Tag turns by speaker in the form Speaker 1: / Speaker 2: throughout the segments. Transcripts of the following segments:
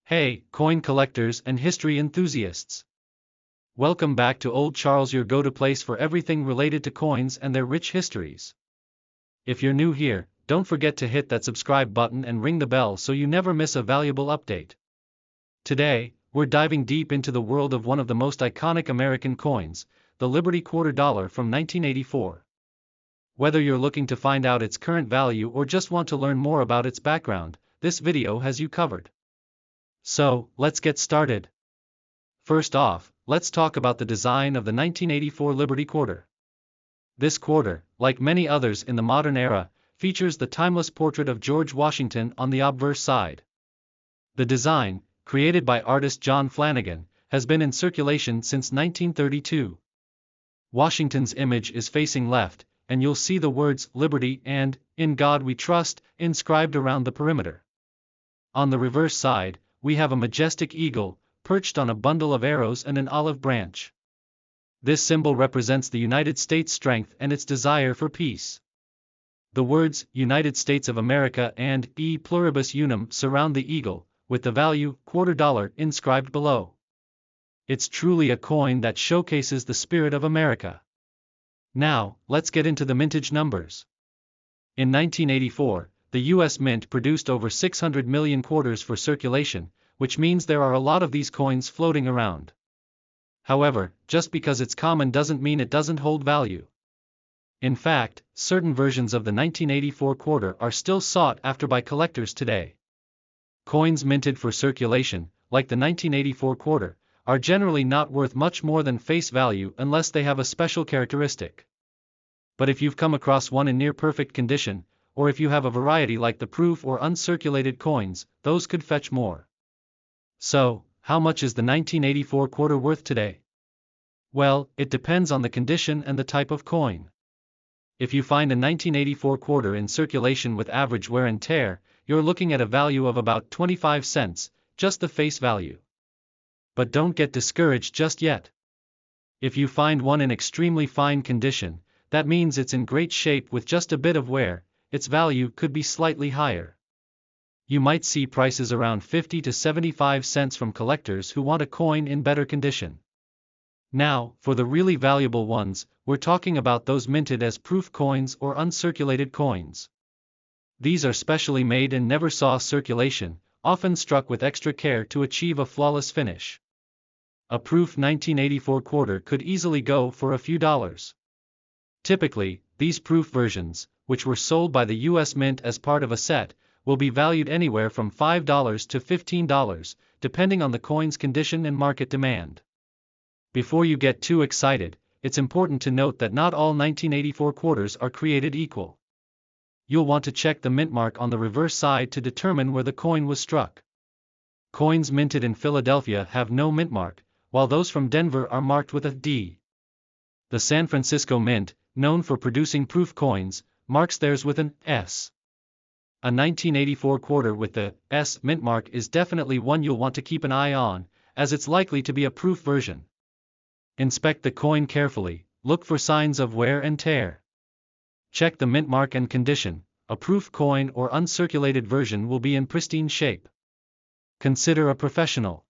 Speaker 1: Hey, coin collectors and history enthusiasts! Welcome back to Old Charles, your go-to place for everything related to coins and their rich histories. If you're new here, don't forget to hit that subscribe button and ring the bell so you never miss a valuable update. Today, we're diving deep into the world of one of the most iconic American coins, the Liberty Quarter Dollar from 1984. Whether you're looking to find out its current value or just want to learn more about its background, this video has you covered. So, let's get started. First off, let's talk about the design of the 1984 Liberty Quarter. This quarter, like many others in the modern era, features the timeless portrait of George Washington on the obverse side. The design, created by artist John Flanagan, has been in circulation since 1932. Washington's image is facing left, and you'll see the words "Liberty" and "In God We Trust" inscribed around the perimeter. On the reverse side, we have a majestic eagle, perched on a bundle of arrows and an olive branch. This symbol represents the United States' strength and its desire for peace. The words "United States of America" and "E Pluribus Unum" surround the eagle, with the value quarter dollar inscribed below. It's truly a coin that showcases the spirit of America. Now, let's get into the mintage numbers. In 1984, the U.S. Mint produced over 600 million quarters for circulation, which means there are a lot of these coins floating around. However, just because it's common doesn't mean it doesn't hold value. In fact, certain versions of the 1984 quarter are still sought after by collectors today. Coins minted for circulation, like the 1984 quarter, are generally not worth much more than face value unless they have a special characteristic. But if you've come across one in near-perfect condition, or if you have a variety like the proof or uncirculated coins, those could fetch more. So, how much is the 1984 quarter worth today? Well, it depends on the condition and the type of coin. If you find a 1984 quarter in circulation with average wear and tear, you're looking at a value of about 25 cents, just the face value. But don't get discouraged just yet. If you find one in extremely fine condition, that means it's in great shape with just a bit of wear, its value could be slightly higher. You might see prices around 50 to 75 cents from collectors who want a coin in better condition. Now, for the really valuable ones, we're talking about those minted as proof coins or uncirculated coins. These are specially made and never saw circulation, often struck with extra care to achieve a flawless finish. A proof 1984 quarter could easily go for a few dollars. Typically, these proof versions, which were sold by the U.S. Mint as part of a set, will be valued anywhere from $5 to $15, depending on the coin's condition and market demand. Before you get too excited, it's important to note that not all 1984 quarters are created equal. You'll want to check the mint mark on the reverse side to determine where the coin was struck. Coins minted in Philadelphia have no mint mark, while those from Denver are marked with a D. The San Francisco Mint, known for producing proof coins, marks theirs with an S. A 1984 quarter with the S mint mark is definitely one you'll want to keep an eye on, as it's likely to be a proof version. Inspect the coin carefully, look for signs of wear and tear. Check the mint mark and condition. A proof coin or uncirculated version will be in pristine shape. Consider a professional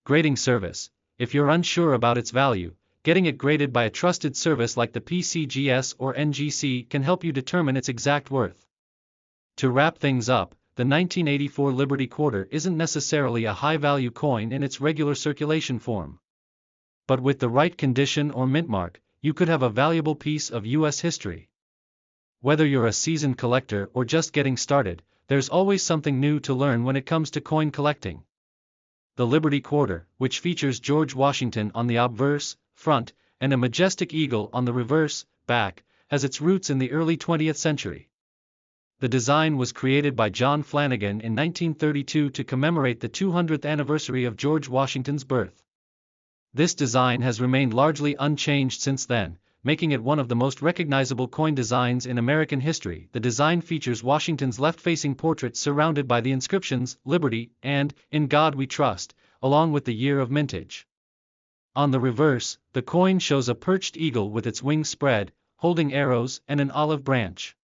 Speaker 1: grading service. If you're unsure about its value, getting it graded by a trusted service like the PCGS or NGC can help you determine its exact worth. To wrap things up, the 1984 Liberty Quarter isn't necessarily a high-value coin in its regular circulation form. But with the right condition or mint mark, you could have a valuable piece of U.S. history. Whether you're a seasoned collector or just getting started, there's always something new to learn when it comes to coin collecting. The Liberty Quarter, which features George Washington on the obverse, front, and a majestic eagle on the reverse, back, has its roots in the early 20th century. The design was created by John Flanagan in 1932 to commemorate the 200th anniversary of George Washington's birth. This design has remained largely unchanged since then, making it one of the most recognizable coin designs in American history. The design features Washington's left-facing portrait surrounded by the inscriptions "Liberty" and "In God We Trust," along with the year of mintage. On the reverse, the coin shows a perched eagle with its wings spread, holding arrows and an olive branch.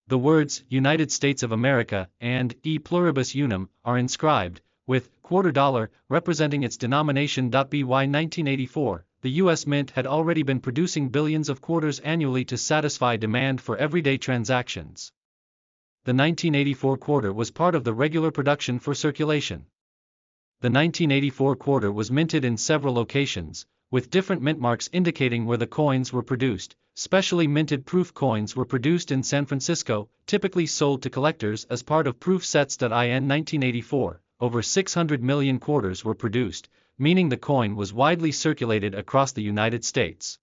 Speaker 1: The words United States of America and E pluribus unum are inscribed, with quarter dollar representing its denomination. By 1984, the U.S. Mint had already been producing billions of quarters annually to satisfy demand for everyday transactions. The 1984 quarter was part of the regular production for circulation. The 1984 quarter was minted in several locations, with different mint marks indicating where the coins were produced. Specially minted proof coins were produced in San Francisco, typically sold to collectors as part of proof sets. In 1984, over 600 million quarters were produced, meaning the coin was widely circulated across the United States.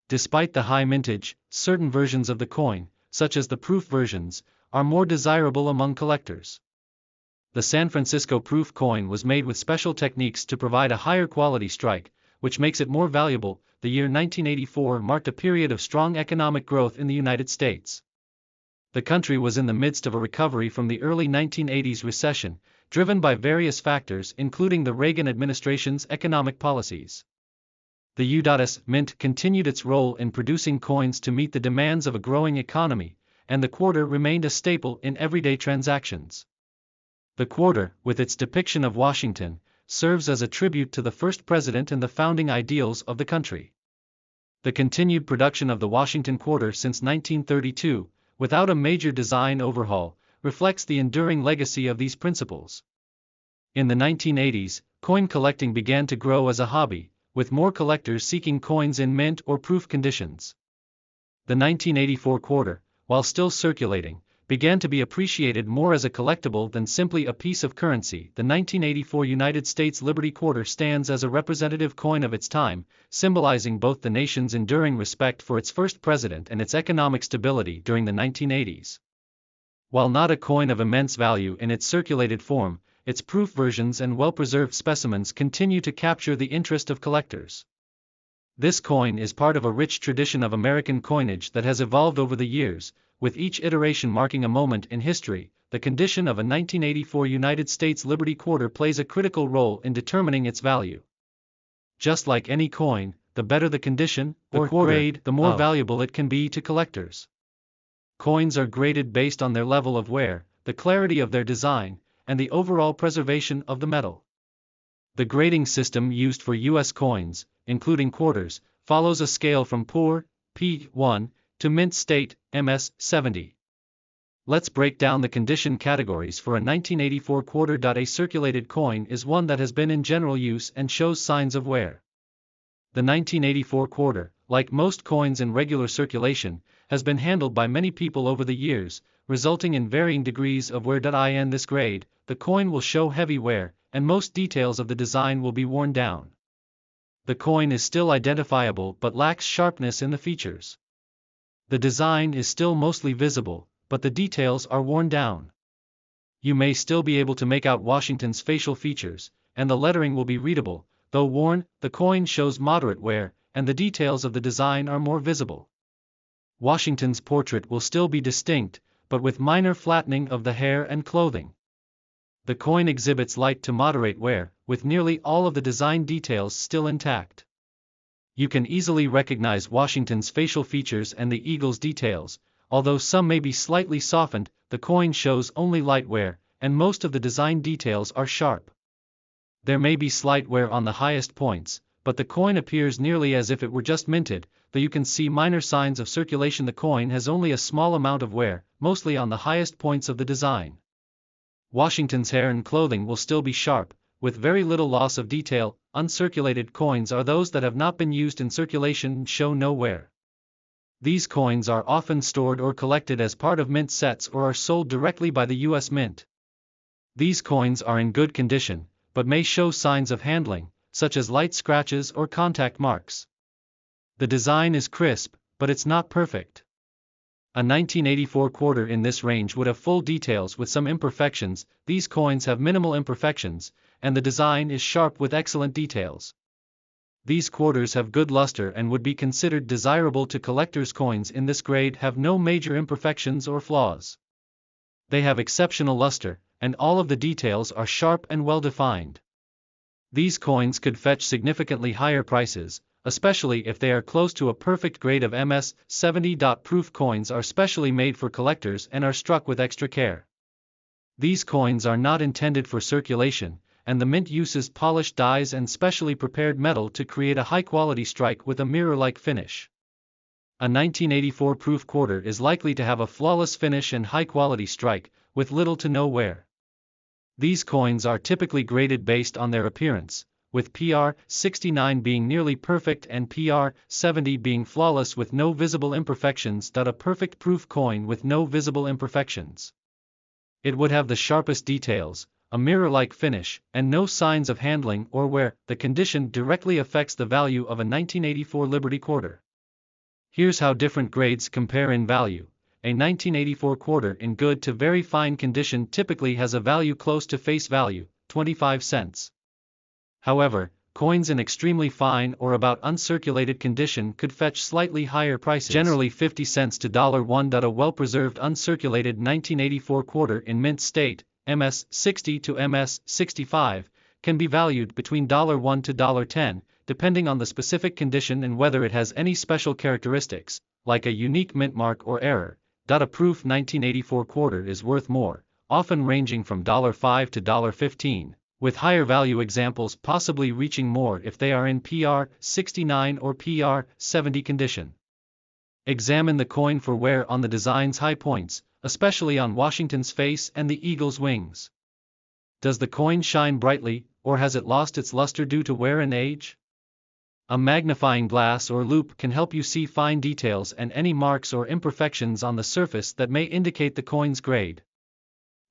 Speaker 1: Despite the high mintage, certain versions of the coin, such as the proof versions, are more desirable among collectors. The San Francisco proof coin was made with special techniques to provide a higher quality strike, which makes it more valuable. The year 1984 marked a period of strong economic growth in the United States. The country was in the midst of a recovery from the early 1980s recession, driven by various factors including the Reagan administration's economic policies. The U.S. Mint continued its role in producing coins to meet the demands of a growing economy, and the quarter remained a staple in everyday transactions. The quarter, with its depiction of Washington, serves as a tribute to the first president and the founding ideals of the country. The continued production of the Washington quarter since 1932, without a major design overhaul, reflects the enduring legacy of these principles. In the 1980s, coin collecting began to grow as a hobby, with more collectors seeking coins in mint or proof conditions. The 1984 quarter, while still circulating, began to be appreciated more as a collectible than simply a piece of currency. The 1984 United States Liberty Quarter stands as a representative coin of its time, symbolizing both the nation's enduring respect for its first president and its economic stability during the 1980s. While not a coin of immense value in its circulated form, its proof versions and well-preserved specimens continue to capture the interest of collectors. This coin is part of a rich tradition of American coinage that has evolved over the years, with each iteration marking a moment in history. The condition of a 1984 United States Liberty Quarter plays a critical role in determining its value. Just like any coin, the better the condition or grade, the more valuable it can be to collectors. Coins are graded based on their level of wear, the clarity of their design, and the overall preservation of the metal. The grading system used for U.S. coins, including quarters, follows a scale from poor, P1, to mint state, MS 70. Let's break down the condition categories for a 1984 quarter. A circulated coin is one that has been in general use and shows signs of wear. The 1984 quarter, like most coins in regular circulation, has been handled by many people over the years, resulting in varying degrees of wear. In this grade, the coin will show heavy wear, and most details of the design will be worn down. The coin is still identifiable but lacks sharpness in the features. The design is still mostly visible, but the details are worn down. You may still be able to make out Washington's facial features, and the lettering will be readable. Though worn, the coin shows moderate wear, and the details of the design are more visible. Washington's portrait will still be distinct, but with minor flattening of the hair and clothing. The coin exhibits light to moderate wear, with nearly all of the design details still intact. You can easily recognize Washington's facial features and the eagle's details. Although some may be slightly softened, the coin shows only light wear, and most of the design details are sharp. There may be slight wear on the highest points, but the coin appears nearly as if it were just minted, though you can see minor signs of circulation. The coin has only a small amount of wear, mostly on the highest points of the design. Washington's hair and clothing will still be sharp, with very little loss of detail. Uncirculated coins are those that have not been used in circulation and show no wear. These coins are often stored or collected as part of mint sets or are sold directly by the U.S. Mint. These coins are in good condition, but may show signs of handling, such as light scratches or contact marks. The design is crisp, but it's not perfect. A 1984 quarter in this range would have full details with some imperfections. These coins have minimal imperfections, and the design is sharp with excellent details. These quarters have good luster and would be considered desirable to collectors. Coins in this grade have no major imperfections or flaws. They have exceptional luster, and all of the details are sharp and well defined. These coins could fetch significantly higher prices. especially if they are close to a perfect grade of MS-70. Proof coins are specially made for collectors and are struck with extra care. These coins are not intended for circulation, and the mint uses polished dies and specially prepared metal to create a high-quality strike with a mirror-like finish. A 1984 proof quarter is likely to have a flawless finish and high-quality strike, with little to no wear. These coins are typically graded based on their appearance, with PR-69 being nearly perfect and PR-70 being flawless with no visible imperfections. A perfect proof coin with no visible imperfections. It would have the sharpest details, a mirror-like finish, and no signs of handling or wear. The condition directly affects the value of a 1984 Liberty quarter. Here's how different grades compare in value. A 1984 quarter in good to very fine condition typically has a value close to face value, 25 cents. However, coins in extremely fine or about uncirculated condition could fetch slightly higher prices, generally 50 cents to $1. A well-preserved uncirculated 1984 quarter in mint state, MS-60 to MS-65, can be valued between $1 to $10, depending on the specific condition and whether it has any special characteristics, like a unique mint mark or error. A proof 1984 quarter is worth more, often ranging from $5 to $15, with higher value examples possibly reaching more if they are in PR-69 or PR-70 condition. Examine the coin for wear on the design's high points, especially on Washington's face and the eagle's wings. Does the coin shine brightly, or has it lost its luster due to wear and age? A magnifying glass or loupe can help you see fine details and any marks or imperfections on the surface that may indicate the coin's grade.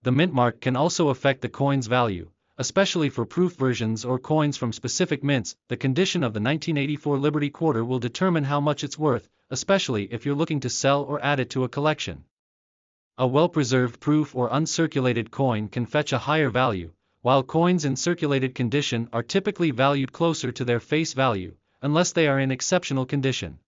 Speaker 1: The mint mark can also affect the coin's value, especially for proof versions or coins from specific mints. The condition of the 1984 Liberty quarter will determine how much it's worth, especially if you're looking to sell or add it to a collection. A well-preserved proof or uncirculated coin can fetch a higher value, while coins in circulated condition are typically valued closer to their face value, unless they are in exceptional condition.